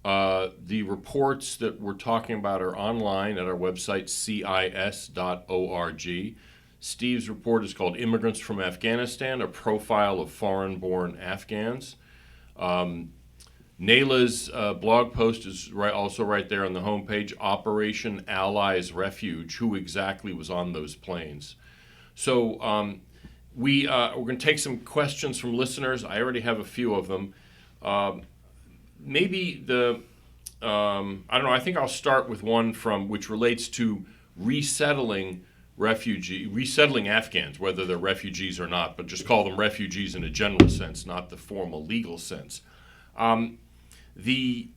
The reports that we're talking about are online at our website, cis.org. Steve's report is called Immigrants from Afghanistan, a profile of foreign-born Afghans. Nayla's blog post is also right there on the homepage, Operation Allies Refuge, who exactly was on those planes. So we're going to take some questions from listeners. I already have a few of them. Maybe I don't know, I think I'll start with one which relates to resettling Afghans, whether they're refugees or not, but just call them refugees in a general sense, not the formal legal sense. The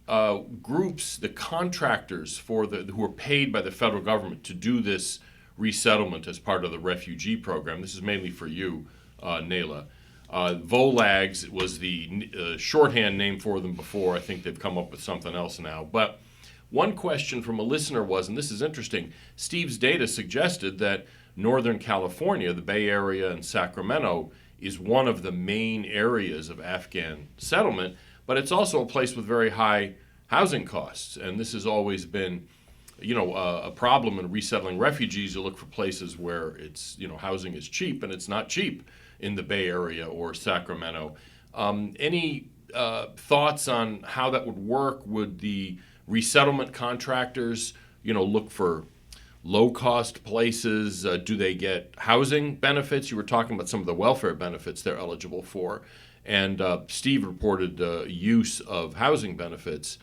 groups, the contractors who are paid by the federal government to do this resettlement as part of the refugee program, this is mainly for you, Nayla. VOLAGs was the shorthand name for them before. I think they've come up with something else now. But one question from a listener was, and this is interesting, Steve's data suggested that Northern California, the Bay Area and Sacramento, is one of the main areas of Afghan settlement, but it's also a place with very high housing costs. And this has always been, a problem in resettling refugees. You look for places where housing is cheap, and it's not cheap in the Bay Area or Sacramento. Any thoughts on how that would work? Would the resettlement contractors, look for low-cost places? Do they get housing benefits? You were talking about some of the welfare benefits they're eligible for. And Steve reported use of housing benefits.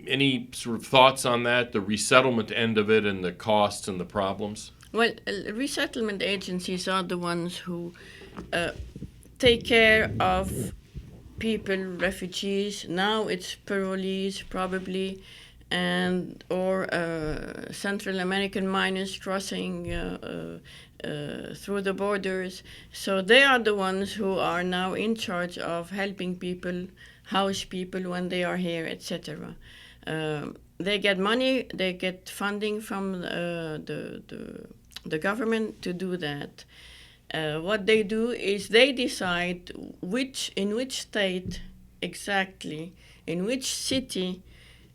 Any sort of thoughts on that, the resettlement end of it and the costs and the problems? Well, resettlement agencies are the ones who take care of people, refugees. Now it's parolees probably, or Central American minors crossing through the borders. So they are the ones who are now in charge of helping people, house people when they are here, etc. They get money, they get funding from the government to do that. What they do is they decide in which state exactly, in which city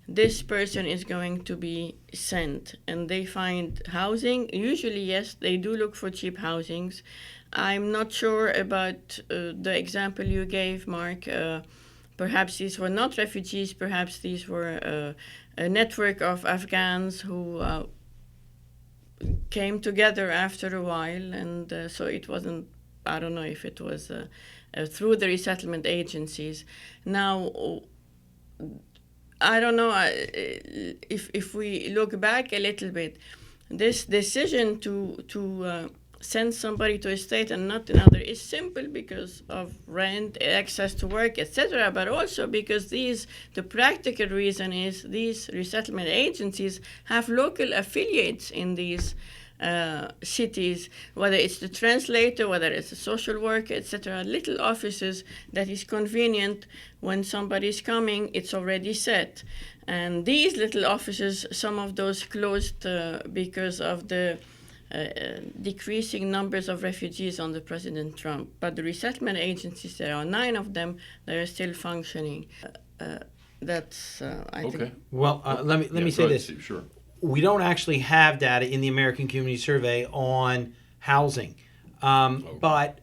this person is going to be sent, and they find housing. Usually, yes, they do look for cheap housings. I'm not sure about the example you gave, Mark. Perhaps these were not refugees, perhaps these were a network of Afghans who came together after a while, and so it wasn't, I don't know if it was through the resettlement agencies. Now, I don't know if we look back a little bit, this decision to send somebody to a state and not another is simple because of rent, access to work, etc., but also because the practical reason is these resettlement agencies have local affiliates in these cities, whether it's the translator, whether it's a social worker, etc., little offices that is convenient when somebody's coming, it's already set. And these little offices, some of those closed because of the decreasing numbers of refugees under President Trump. But the resettlement agencies, there are 9 of them, they are still functioning. That's, I think. Well, let me say this. Steve, sure. We don't actually have data in the American Community Survey on housing. But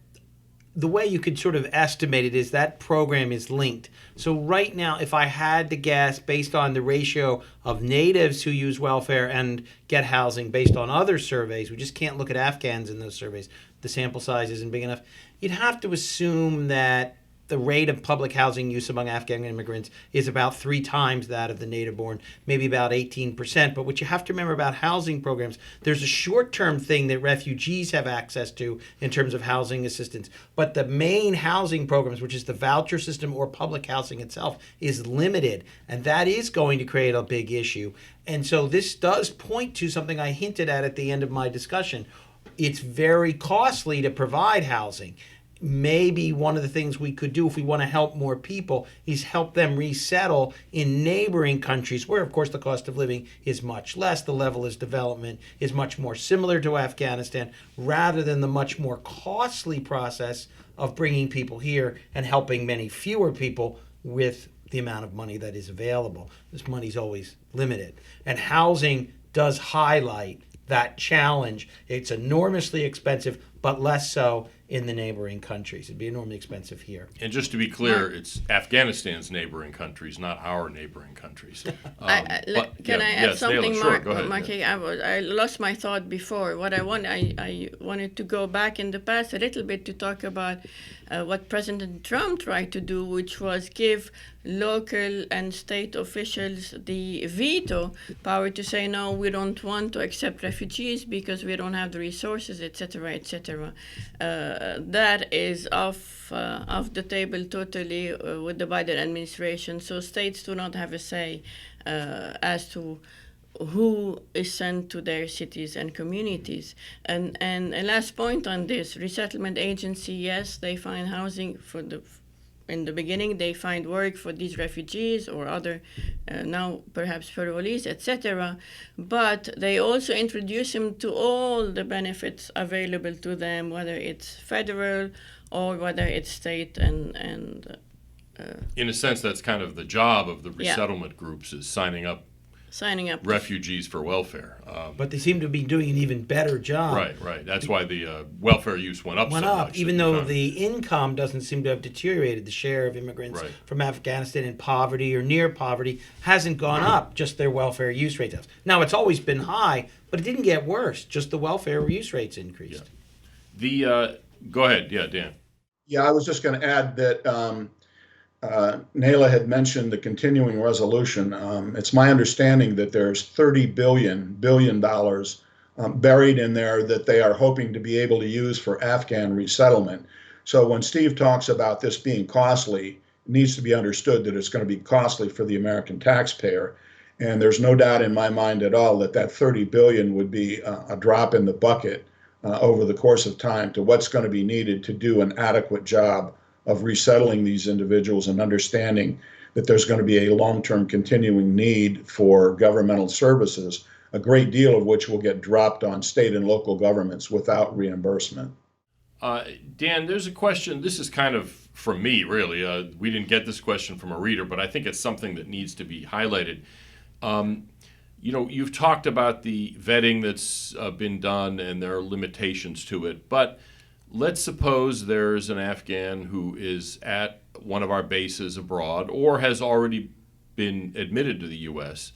the way you could sort of estimate it is that program is linked. So right now, if I had to guess based on the ratio of natives who use welfare and get housing based on other surveys, we just can't look at Afghans in those surveys. The sample size isn't big enough. You'd have to assume that the rate of public housing use among Afghan immigrants is about 3 times that of the native-born, maybe about 18%. But what you have to remember about housing programs, there's a short-term thing that refugees have access to in terms of housing assistance. But the main housing programs, which is the voucher system or public housing itself, is limited. And that is going to create a big issue. And so this does point to something I hinted at the end of my discussion. It's very costly to provide housing. Maybe one of the things we could do if we want to help more people is help them resettle in neighboring countries where, of course, the cost of living is much less. The level of development is much more similar to Afghanistan rather than the much more costly process of bringing people here and helping many fewer people with the amount of money that is available. This money's always limited. And housing does highlight that challenge. It's enormously expensive, but less so in the neighboring countries. It'd be enormously expensive here. And just to be clear, it's Afghanistan's neighboring countries, not our neighboring countries. Can I add yes, something, Nayla, sure, Mark? go ahead, Mark, yeah. I lost my thought before. What I wanted to go back in the past a little bit to talk about what President Trump tried to do, which was give local and state officials the veto power to say, no, we don't want to accept refugees because we don't have the resources, etc., etc. That is off the table totally with the Biden administration. So states do not have a say as to who is sent to their cities and communities. And a last point on this, resettlement agency, yes, they find housing in the beginning, they find work for these refugees or other, now perhaps parolees, etc. But they also introduce them to all the benefits available to them, whether it's federal or whether it's state and In a sense, that's kind of the job of the resettlement groups, is signing up refugees for welfare. But they seem to be doing an even better job. Right. That's why the welfare use went up so much. Even though the income doesn't seem to have deteriorated. The share of immigrants from Afghanistan in poverty or near poverty hasn't gone up, just their welfare use rate has. Now, it's always been high, but it didn't get worse. Just the welfare use rates increased. Yeah. Go ahead. Yeah, Dan. Yeah, I was just going to add that Nayla had mentioned the continuing resolution. It's my understanding that there's $30 billion buried in there that they are hoping to be able to use for Afghan resettlement. So when Steve talks about this being costly, it needs to be understood that it's going to be costly for the American taxpayer. And there's no doubt in my mind at all that that $30 billion would be a drop in the bucket over the course of time to what's going to be needed to do an adequate job of resettling these individuals and understanding that there's going to be a long-term continuing need for governmental services, a great deal of which will get dropped on state and local governments without reimbursement. Dan, there's a question. This is kind of from me, really. We didn't get this question from a reader, but I think it's something that needs to be highlighted. You've talked about the vetting that's been done, and there are limitations to it, but let's suppose there's an Afghan who is at one of our bases abroad or has already been admitted to the U.S.,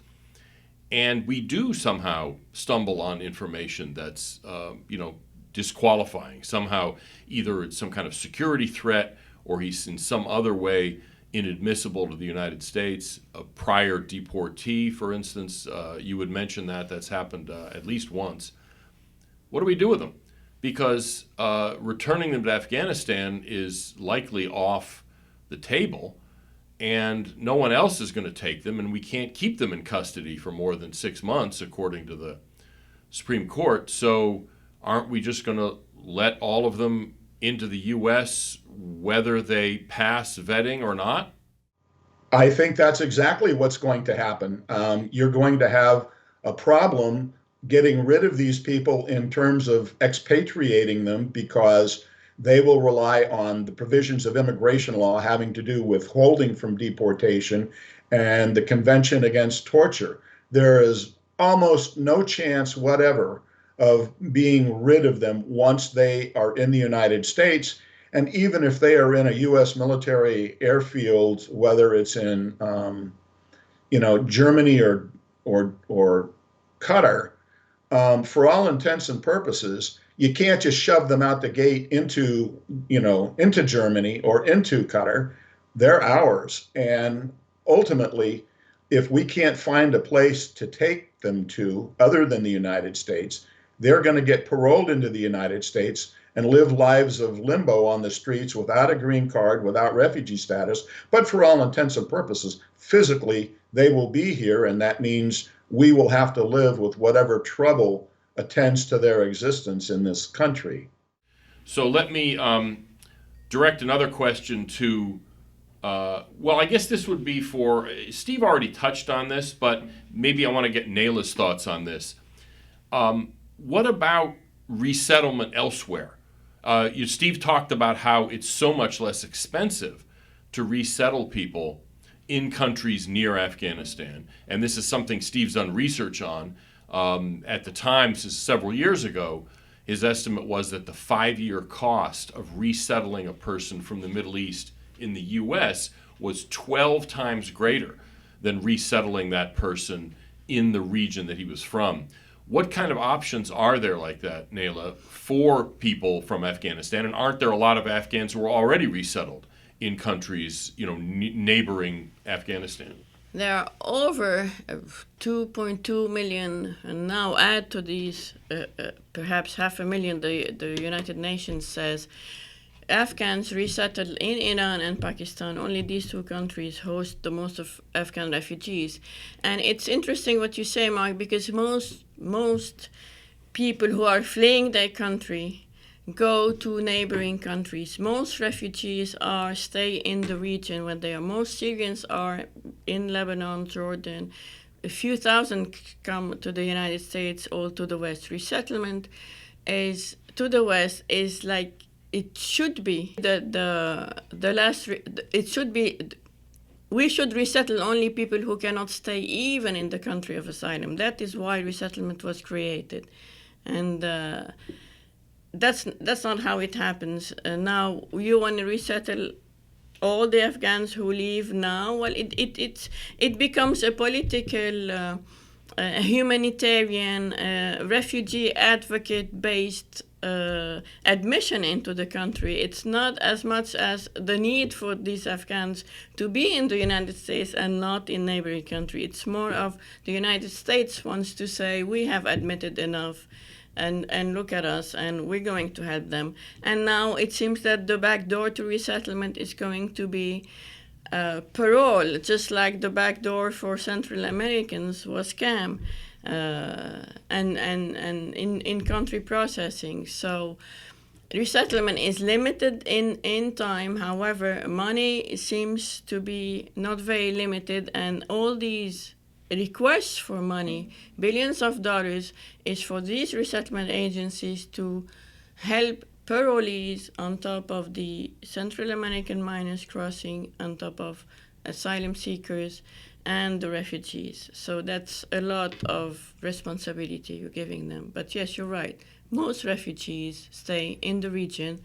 and we do somehow stumble on information that's, disqualifying. Somehow, either it's some kind of security threat or he's in some other way inadmissible to the United States. A prior deportee, for instance, you would mention that's happened at least once. What do we do with them? Because returning them to Afghanistan is likely off the table, and no one else is going to take them, and we can't keep them in custody for more than 6 months, according to the Supreme Court. So aren't we just going to let all of them into the U.S., whether they pass vetting or not? I think that's exactly what's going to happen. You're going to have a problem getting rid of these people in terms of expatriating them, because they will rely on the provisions of immigration law having to do with withholding from deportation and the Convention Against Torture. There is almost no chance whatever of being rid of them once they are in the United States. And even if they are in a U.S. military airfield, whether it's in Germany or Qatar, for all intents and purposes, you can't just shove them out the gate into Germany or into Qatar. They're ours. And ultimately, if we can't find a place to take them to other than the United States, they're going to get paroled into the United States and live lives of limbo on the streets without a green card, without refugee status. But for all intents and purposes, physically, they will be here, and that means we will have to live with whatever trouble attends to their existence in this country. So let me direct another question to, I guess this would be for, Steve already touched on this, but maybe I want to get Nayla's thoughts on this. What about resettlement elsewhere? Steve talked about how it's so much less expensive to resettle people in countries near Afghanistan. And this is something Steve's done research on. At the time, this is several years ago, his estimate was that the 5-year cost of resettling a person from the Middle East in the U.S. was 12 times greater than resettling that person in the region that he was from. What kind of options are there like that, Nayla, for people from Afghanistan? And aren't there a lot of Afghans who are already resettled in countries, neighboring Afghanistan? There are over 2.2 million, and now add to these perhaps 500,000, the United Nations says, Afghans resettled in Iran and Pakistan. Only these two countries host the most of Afghan refugees. And it's interesting what you say, Mark, because most people who are fleeing their country go to neighboring countries. Most refugees stay in the region when they are. Most Syrians are in Lebanon, Jordan. A few thousand come to the United States or to the West. Resettlement is to the West is like it should be. It should be. We should resettle only people who cannot stay even in the country of asylum. That is why resettlement was created, and that's not how it happens. Now you want to resettle all the Afghans who leave now. Well, it becomes a political, humanitarian, refugee advocate based admission into the country. It's not as much as the need for these Afghans to be in the United States and not in neighboring country. It's more of the United States wants to say we have admitted enough. And look at us, and we're going to help them. And now it seems that the back door to resettlement is going to be parole, just like the back door for Central Americans was scam and in-country processing. So resettlement is limited in time. However, money seems to be not very limited, and all these requests for money, billions of dollars, is for these resettlement agencies to help parolees on top of the Central American minors crossing, on top of asylum seekers and the refugees. So that's a lot of responsibility you're giving them. But yes, you're right. Most refugees stay in the region,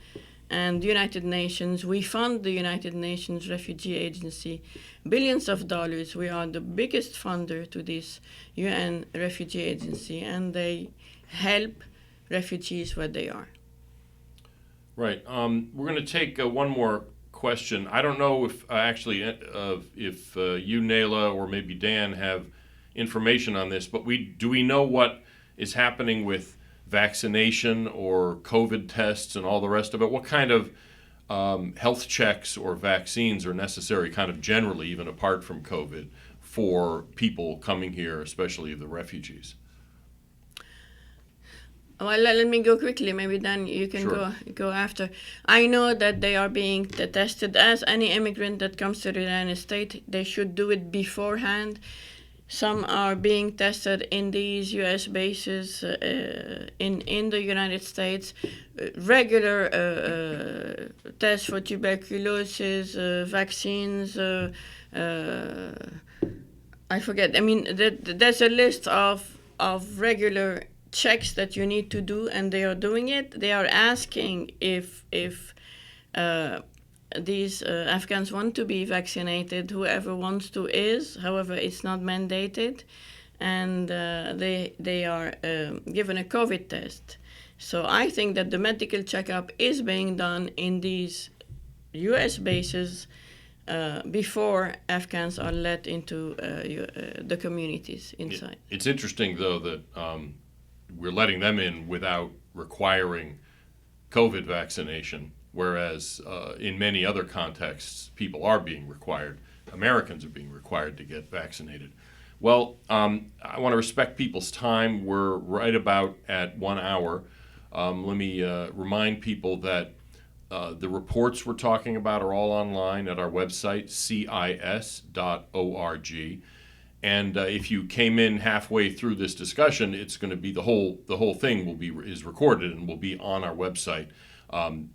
and the United Nations, we fund the United Nations Refugee Agency billions of dollars. We are the biggest funder to this UN Refugee Agency, and they help refugees where they are. Right. We're going to take one more question. I don't know if if you, Nayla, or maybe Dan have information on this, but do we know what is happening with vaccination or COVID tests and all the rest of it? What kind of health checks or vaccines are necessary, kind of generally, even apart from COVID, for people coming here, especially the refugees? Well, let me go quickly. Maybe then you can Sure. go after. I know that they are being tested as any immigrant that comes to the United States. They should do it beforehand. Some are being tested in these U.S. bases in the United States. Regular tests for tuberculosis, vaccines. I forget. I mean, there's a list of regular checks that you need to do, and they are doing it. They are asking if these Afghans want to be vaccinated. Whoever wants to is. However, it's not mandated, and they are given a COVID test. So I think that the medical checkup is being done in these U.S. bases before Afghans are let into the communities inside. It's interesting, though, that we're letting them in without requiring COVID vaccination, whereas in many other contexts, people are being required. Americans are being required to get vaccinated. Well, I want to respect people's time. We're right about at 1 hour. Let me remind people that the reports we're talking about are all online at our website, cis.org. And if you came in halfway through this discussion, it's going to be the whole thing is recorded and will be on our website,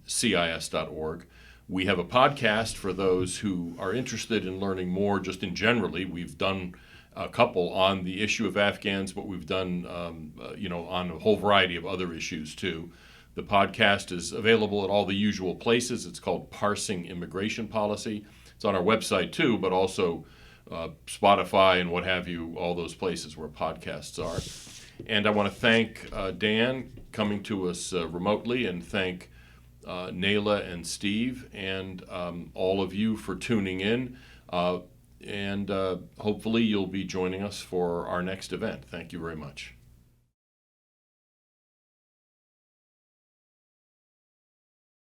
cis.org. We have a podcast for those who are interested in learning more just in generally. We've done a couple on the issue of Afghans, but we've done, on a whole variety of other issues too. The podcast is available at all the usual places. It's called Parsing Immigration Policy. It's on our website too, but also Spotify and what have you, all those places where podcasts are. And I want to thank Dan coming to us remotely, and thank Nayla and Steve, and all of you for tuning in. And hopefully you'll be joining us for our next event. Thank you very much.